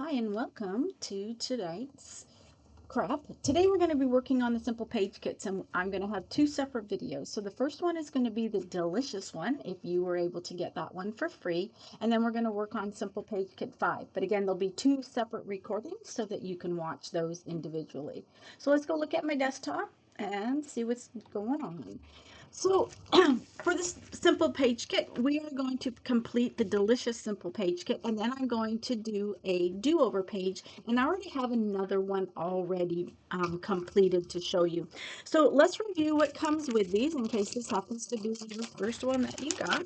Hi and welcome to tonight's craft. Today we're going to be working on the simple page kits and I'm going to have two separate videos. So the first one is going to be the Dill-icious one if you were able to get that one for free. And then we're going to work on simple page kit 5. But again, there'll be two separate recordings so that you can watch those individually. So let's go look at my desktop and see what's going on. So for this simple page kit, we are going to complete the Dill-icious simple page kit, and then I'm going to do a do-over page, and I already have another one already completed to show you. So let's review what comes with these in case this happens to be your first one that you got.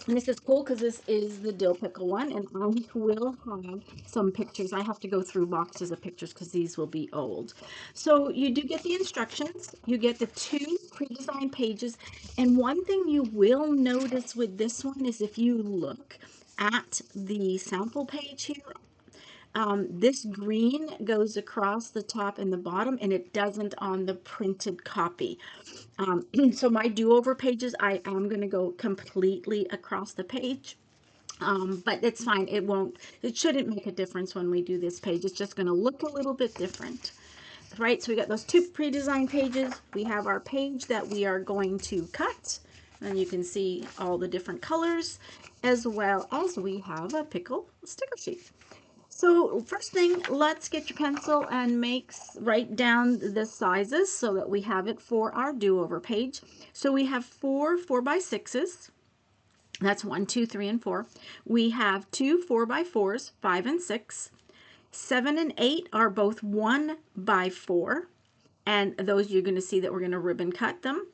And this is cool because this is the dill pickle one, and I will have some pictures. I have to go through boxes of pictures because these will be old. So you do get the instructions. You get the two pre-designed pages. And one thing you will notice with this one is if you look at the sample page here, this green goes across the top and the bottom, and it doesn't on the printed copy. So my do-over pages, I am going to go completely across the page. But it's fine. It shouldn't make a difference when we do this page. It's just going to look a little bit different. Right, so we got those two pre-designed pages. We have our page that we are going to cut. And you can see all the different colors, as well as we have a pickle sticker sheet. So first thing, let's get your pencil and write down the sizes so that we have it for our do-over page. So we have four 4x6s. That's 1, 2, 3, and 4. We have two 4x4s, 5 and 6. 7 and 8 are both 1x4. And those you're going to see that we're going to ribbon cut them.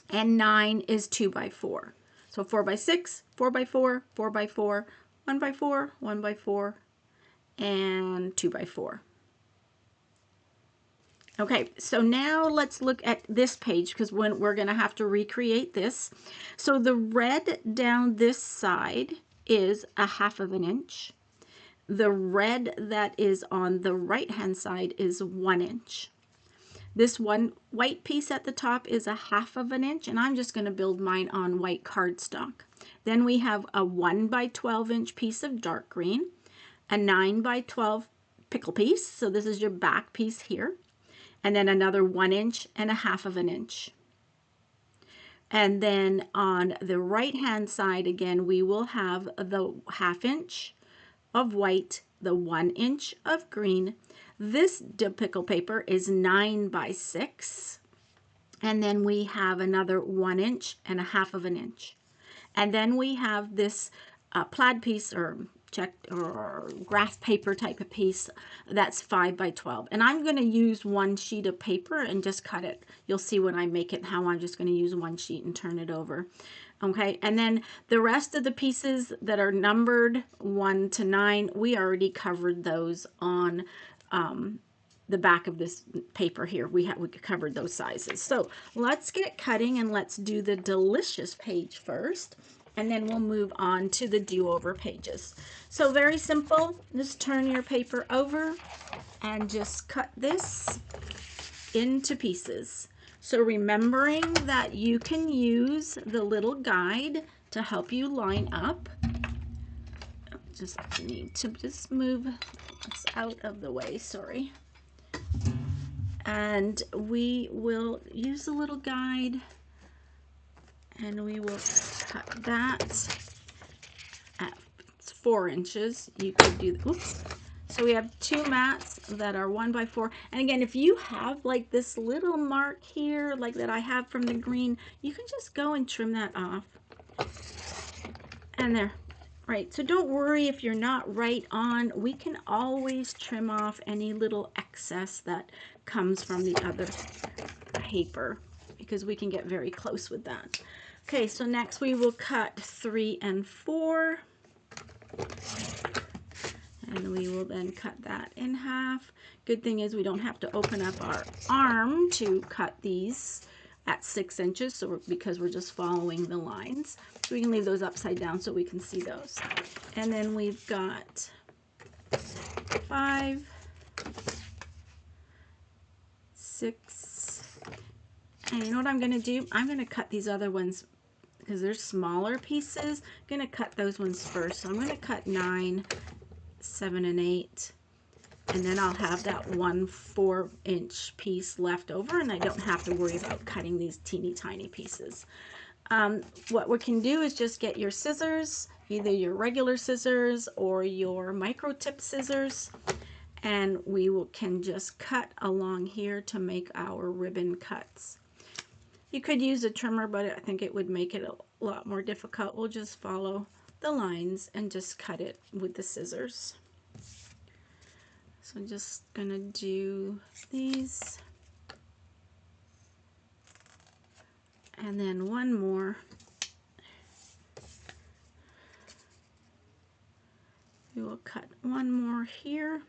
And 9 is 2x4. So 4x6, 4x4, 4x4, 1x4, 1x4, and 2x4. Okay, so now let's look at this page because we're going to have to recreate this. So the red down this side is 1/2 inch. The red that is on the right hand side is 1 inch. This one white piece at the top is 1/2 inch, and I'm just going to build mine on white cardstock. Then we have a 1x12 inch piece of dark green, a 9x12 pickle piece, so this is your back piece here, and then another 1 inch and 1/2 inch. And then on the right hand side again, we will have the 1/2 inch of white, the 1 inch of green. This pickle paper is 9x6, and then we have another 1 inch and 1/2 inch. And then we have this plaid piece or checked or graph paper type of piece that's 5x12, and I'm going to use one sheet of paper and just cut it. You'll see when I make it how I'm just going to use one sheet and turn it over. Okay, and then the rest of the pieces that are numbered 1 to 9, we already covered those on the back of this paper here. We covered those sizes. So let's get cutting and let's do the Dill-icious page first, and then we'll move on to the do-over pages. So very simple. Just turn your paper over and just cut this into pieces. So remembering that you can use the little guide to help you line up. Just need to just move this out of the way, sorry. And we will use the little guide and we will cut that at 4 inches. You could do, oops. So we have two mats that are 1x4. And again, if you have like this little mark here, like that I have from the green, you can just go and trim that off. And there, right. So don't worry if you're not right on. We can always trim off any little excess that comes from the other paper because we can get very close with that. Okay, so next we will cut 3 and 4. And we will then cut that in half. Good thing is we don't have to open up our arm to cut these at 6 inches, so because we're just following the lines. So we can leave those upside down so we can see those. And then we've got 5, 6, and you know what I'm going to do? I'm going to cut these other ones because they're smaller pieces. I'm going to cut those ones first. So I'm going to cut 9 7 1/8, and then I'll have that 1 4-inch piece left over, and I don't have to worry about cutting these teeny tiny pieces. What we can do is just get your scissors, either your regular scissors or your micro tip scissors, and can just cut along here to make our ribbon cuts. You could use a trimmer, but I think it would make it a lot more difficult. We'll just follow the lines and just cut it with the scissors. So I'm just gonna do these, and then one more. We will cut one more here,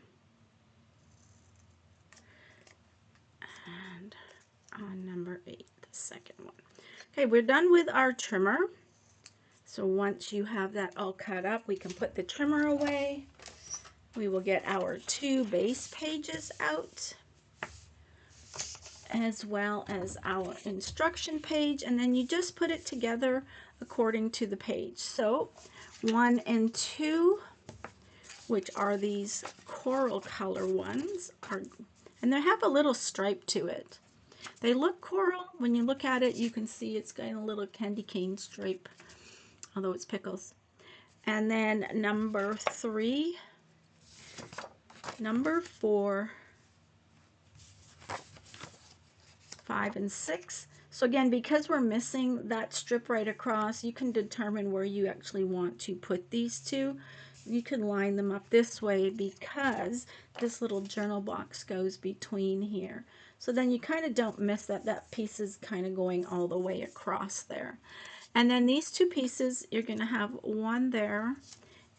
and on number 8, the second one. Okay, we're done with our trimmer. So once you have that all cut up, we can put the trimmer away. We will get our 2 base pages out, as well as our instruction page, and then you just put it together according to the page. So 1 and 2, which are these coral color ones, and they have a little stripe to it. They look coral. When you look at it, you can see it's got a little candy cane stripe, although it's pickles. And then number 3, number 4, 5, and 6. So again, because we're missing that strip right across, you can determine where you actually want to put these two. You can line them up this way because this little journal box goes between here. So then you kind of don't miss that piece is kind of going all the way across there. And then these 2 pieces, you're going to have one there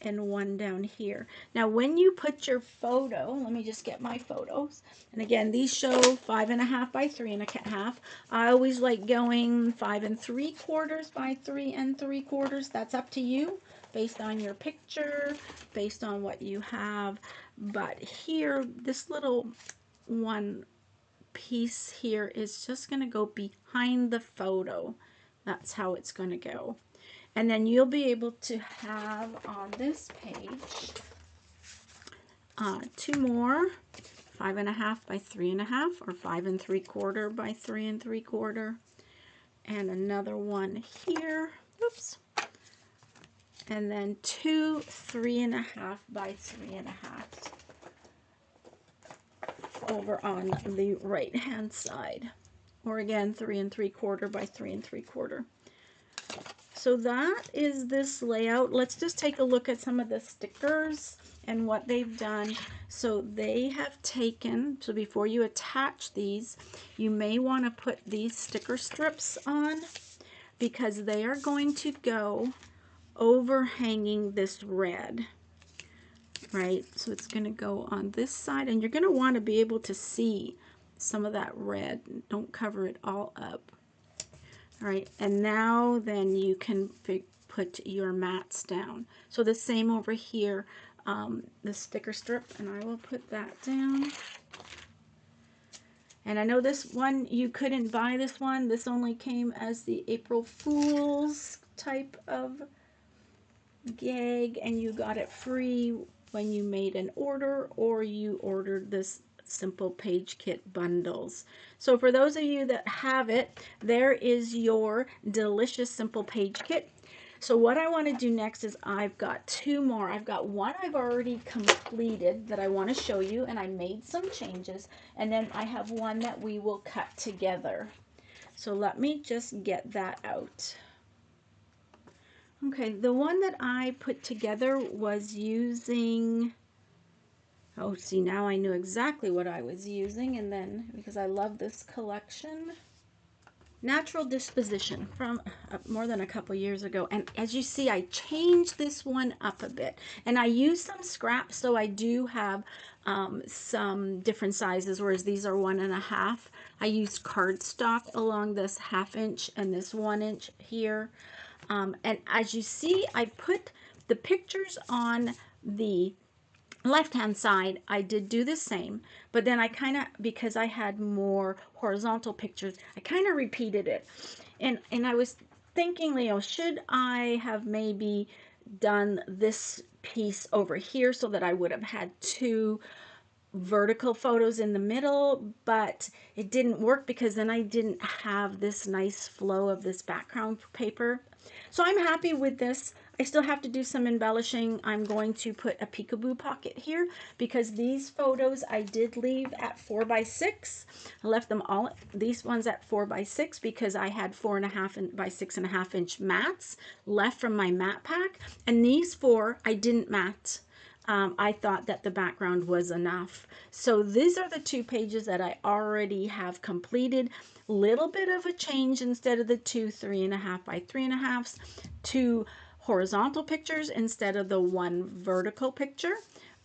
and one down here. Now when you put your photo, let me just get my photos. And again, these show 5 1/2 by 3 1/2. I always like going 5 3/4 by 3 3/4. That's up to you, based on your picture, based on what you have. But here, this little one piece here is just going to go behind the photo. That's how it's going to go. And then you'll be able to have on this page 2 more 5 1/2 by 3 1/2, or 5 3/4 by 3 3/4, and another one here. Oops. And then 2 3 1/2 by 3 1/2 over on the right hand side, or again 3 3/4 by 3 3/4. So that is this layout. Let's just take a look at some of the stickers and what they've done. So they have taken, so before you attach these, you may want to put these sticker strips on, because they are going to go overhanging this red, right? So it's going to go on this side, and you're going to want to be able to see some of that red. Don't cover it all up. All right, and now then you can put your mats down. So the same over here, the sticker strip, and I will put that down. And I know this one, you couldn't buy this one. This only came as the April Fool's type of gag, and you got it free when you made an order, or you ordered this simple page kit bundles. So for those of you that have it, there is your delicious simple page kit. So what I want to do next is I've got 2 more. I've got one I've already completed that I want to show you, and I made some changes, and then I have one that we will cut together. So let me just get that out. Okay, the one that I put together was using, oh, see, now I knew exactly what I was using, and then, because I love this collection, Natural Disposition from more than a couple years ago. And as you see, I changed this one up a bit, and I used some scraps, so I do have some different sizes, whereas these are 1 1/2. I used cardstock along this 1/2 inch and this 1 inch here. And as you see, I put the pictures on the left-hand side. I did do the same, but then I kind of, because I had more horizontal pictures, I kind of repeated it. And I was thinking, should I have maybe done this piece over here so that I would have had two vertical photos in the middle, but it didn't work because then I didn't have this nice flow of this background paper. So I'm happy with this. I still have to do some embellishing. I'm going to put a peekaboo pocket here because these photos I did leave at 4x6. I left them all, these ones at 4x6 because I had 4.5 by 6.5 inch mats left from my mat pack. And these four I didn't mat. I thought that the background was enough. So these are the two pages that I already have completed. Little bit of a change, instead of the two 3.5 by 3.5s, two horizontal pictures instead of the one vertical picture.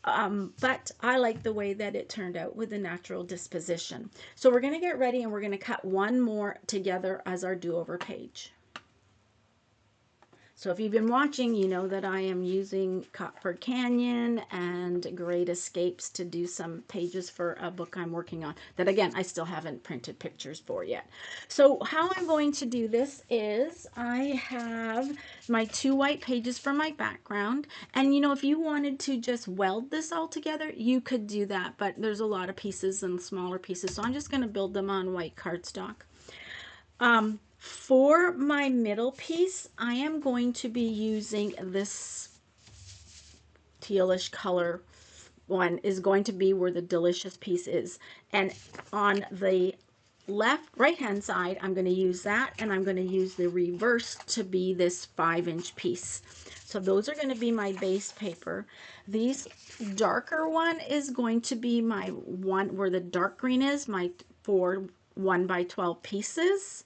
But I like the way that it turned out with the natural disposition. So we're going to get ready and we're going to cut one more together as our do-over page. So if you've been watching, you know that I am using Copper Canyon and Great Escapes to do some pages for a book I'm working on that, again, I still haven't printed pictures for yet. So how I'm going to do this is I have my two white pages for my background. And you know, if you wanted to just weld this all together, you could do that. But there's a lot of pieces and smaller pieces. So I'm just going to build them on white cardstock. For my middle piece, I am going to be using this tealish color one, is going to be where the Dill-icious piece is. And on the right hand side, I'm going to use that, and I'm going to use the reverse to be this 5-inch piece. So those are going to be my base paper. These darker one is going to be my one where the dark green is, my 4 1x12 pieces.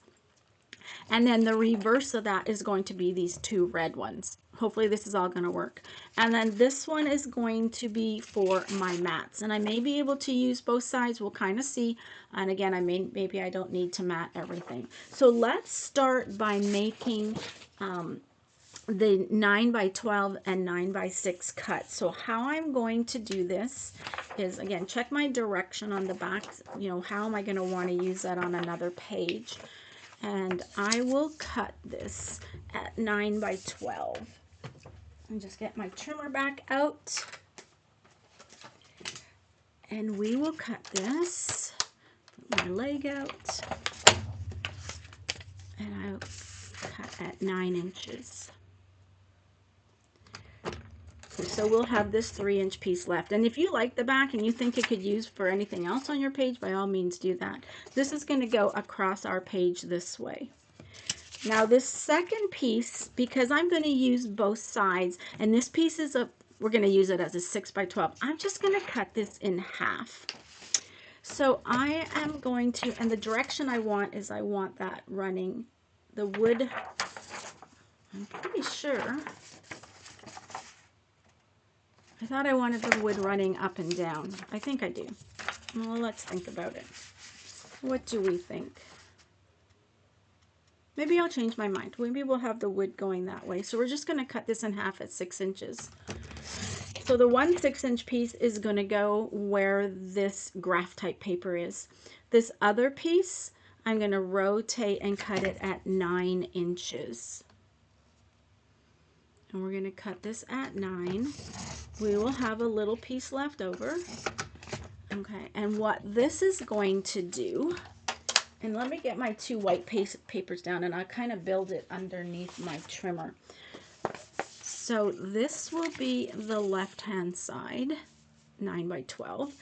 And then the reverse of that is going to be these two red ones. Hopefully this is all going to work. And then this one is going to be for my mats. And I may be able to use both sides. We'll kind of see. And again, maybe I don't need to mat everything. So let's start by making the 9x12 and 9x6 cuts. So how I'm going to do this is, again, check my direction on the back. You know, how am I going to want to use that on another page? And I will cut this at 9x12. And just get my trimmer back out. And we will cut this. Put my leg out. And I'll cut at 9 inches. So we'll have this 3-inch piece left. And if you like the back and you think it could use for anything else on your page, by all means do that. This is going to go across our page this way. Now this second piece, because I'm going to use both sides, and this piece is we're going to use it as a 6x12. I'm just going to cut this in half. So I am going to, and the direction I want is I want that running, the wood, I'm pretty sure. I thought I wanted the wood running up and down. I think I do. Well, let's think about it. What do we think? Maybe I'll change my mind. Maybe we'll have the wood going that way. So we're just going to cut this in half at 6 inches. So the one 6-inch piece is going to go where this graph type paper is. This other piece, I'm going to rotate and cut it at 9 inches. And we're going to cut this at 9. We will have a little piece left over. Okay, and what this is going to do, and let me get my two white papers down and I'll kind of build it underneath my trimmer. So this will be the left-hand side, 9x12.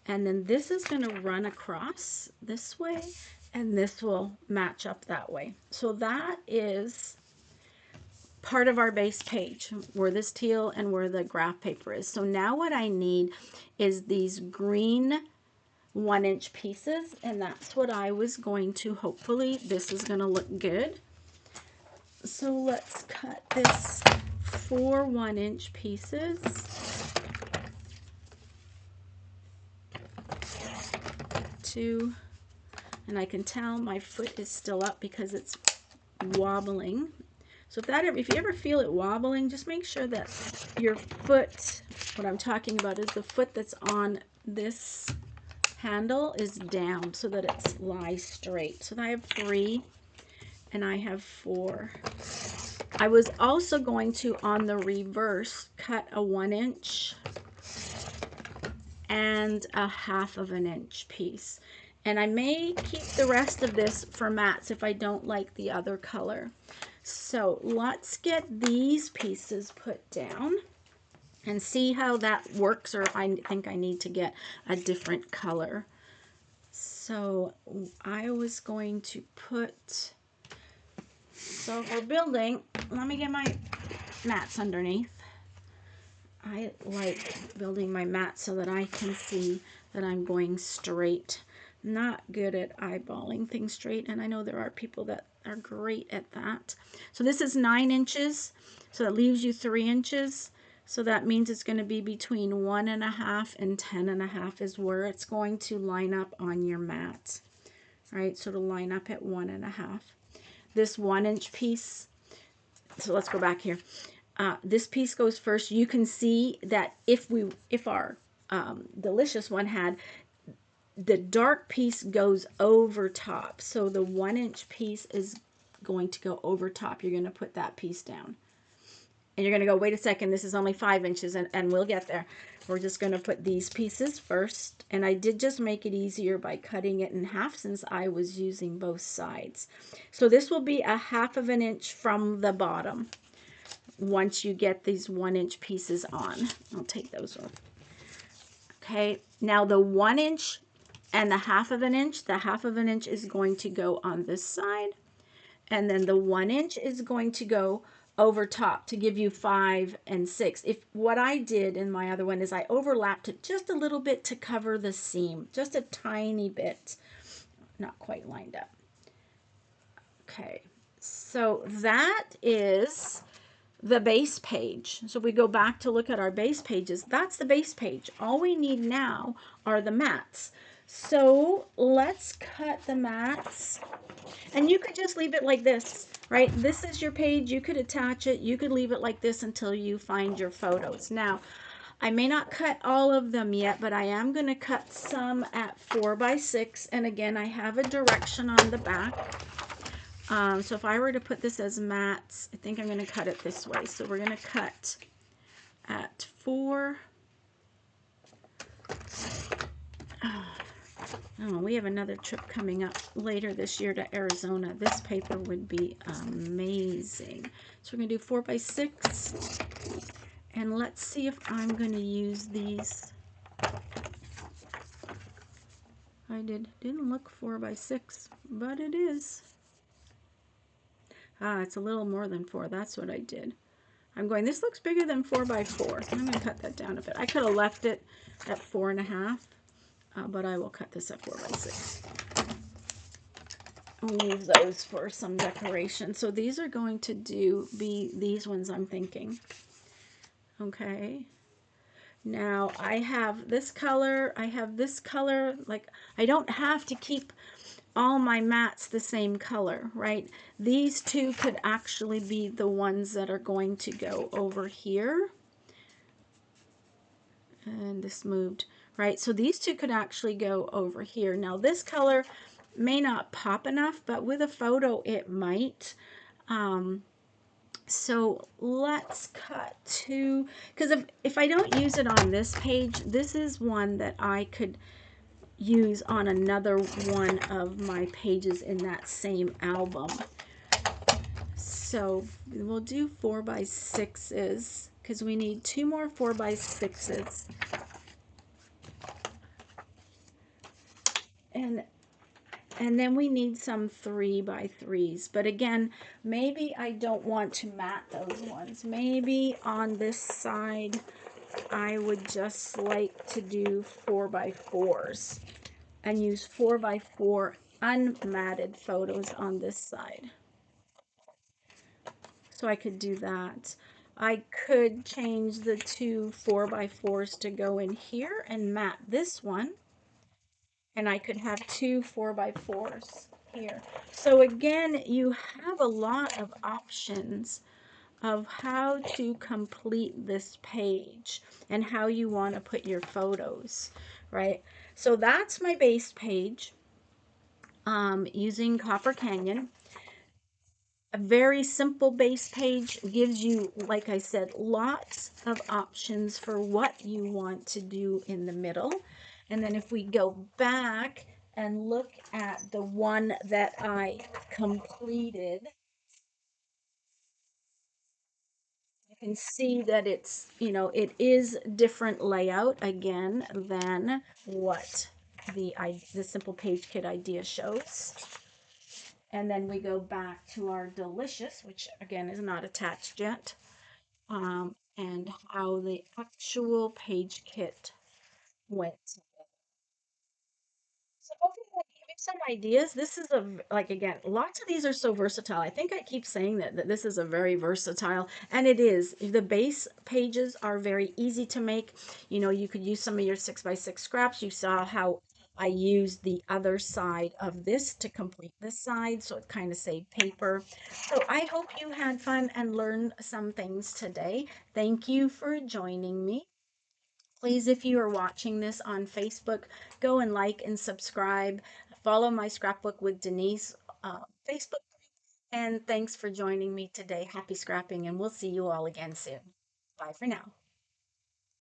And then this is going to run across this way, and this will match up that way. So that is part of our base page, where this teal and where the graph paper is. So now what I need is these green 1-inch pieces, and that's what I was going to, hopefully this is going to look good. So let's cut this 4 1-inch pieces. Two, and I can tell my foot is still up because it's wobbling. So if you ever feel it wobbling, just make sure that your foot, what I'm talking about is the foot that's on this handle is down so that it lies straight. So I have 3 and I have 4. I was also going to, on the reverse, cut a 1 inch and a 1/2 of an inch piece. And I may keep the rest of this for mats if I don't like the other color. So let's get these pieces put down and see how that works, or if I think I need to get a different color. So I was going to put, so if we're building, let me get my mats underneath. I like building my mat so that I can see that I'm going straight. Not good at eyeballing things straight, and I know there are people that are great at that. So this is 9 inches, so that leaves you 3 inches. So that means it's going to be between 1.5 and 10.5 is where it's going to line up on your mat. All right, so to line up at 1.5. This 1 inch piece, so let's go back here. This piece goes first. You can see that if our Dill-icious one had, the dark piece goes over top. So the 1 inch piece is going to go over top. You're going to put that piece down. And you're going to go, wait a second, this is only 5 inches, and we'll get there. We're just going to put these pieces first. And I did just make it easier by cutting it in half since I was using both sides. So this will be a 1/2 of an inch from the bottom once you get these 1 inch pieces on. I'll take those off. Okay, now the 1 inch and the 1/2 of an inch, the 1/2 of an inch is going to go on this side, and then the 1 inch is going to go over top to give you 5 and 6. If what I did in my other one is I overlapped it just a little bit to cover the seam, just a tiny bit, not quite lined up. Okay, so that is the base page. So if we go back to look at our base pages, that's the base page. All we need now are the mats. So let's cut the mats, and you could just leave it like this, right? This is your page. You could attach it. You could leave it like this until you find your photos. Now, I may not cut all of them yet, but I am going to cut some at 4x6. And again, I have a direction on the back. So if I were to put this as mats, I think I'm going to cut it this way. So we're going to cut at 4. Oh, we have another trip coming up later this year to Arizona. This paper would be amazing. So we're going to do 4x6. And let's see if I'm going to use these. Didn't look 4x6, but it is. It's a little more than 4. That's what I did. I'm going, this looks bigger than 4x4. I'm going to cut that down a bit. I could have left it at 4.5, but I will cut this at 4x6. I'll use those for some decoration. So these are going to be these ones, I'm thinking. Okay. Now I have this color, I have this color. Like, I don't have to keep all my mats the same color, right? These two could actually be the ones that are going to go over here. And this moved, right? So these two could actually go over here. Now this color may not pop enough, but with a photo it might. So let's cut two, because if I don't use it on this page, this is one that I could use on another one of my pages in that same album. So we'll do 4x6s because we need 2 more 4x6s. And then we need some 3x3s. But again, maybe I don't want to mat those ones. Maybe on this side, I would just like to do 4x4s and use 4x4 unmatted photos on this side. So I could do that. I could change the 2 4x4s to go in here and mat this one. And I could have 2 4x4s here. So again, you have a lot of options of how to complete this page and how you want to put your photos, right? So that's my base page using Copper Canyon. A very simple base page gives you, like I said, lots of options for what you want to do in the middle. And then if we go back and look at the one that I completed, you can see that it's, it is different layout again than what the simple page kit idea shows. And then we go back to our delicious, which again is not attached yet, and how the actual page kit went. So hopefully that gave you some ideas. This is like, again, lots of these are so versatile. I think I keep saying that this is a very versatile, and it is. The base pages are very easy to make. You could use some of your 6x6 scraps. You saw how I used the other side of this to complete this side, so it kind of saved paper. So I hope you had fun and learned some things today. Thank you for joining me. Please, if you are watching this on Facebook, go and like and subscribe. Follow my Scrapbook with Denise Facebook group. And thanks for joining me today. Happy scrapping, and we'll see you all again soon. Bye for now.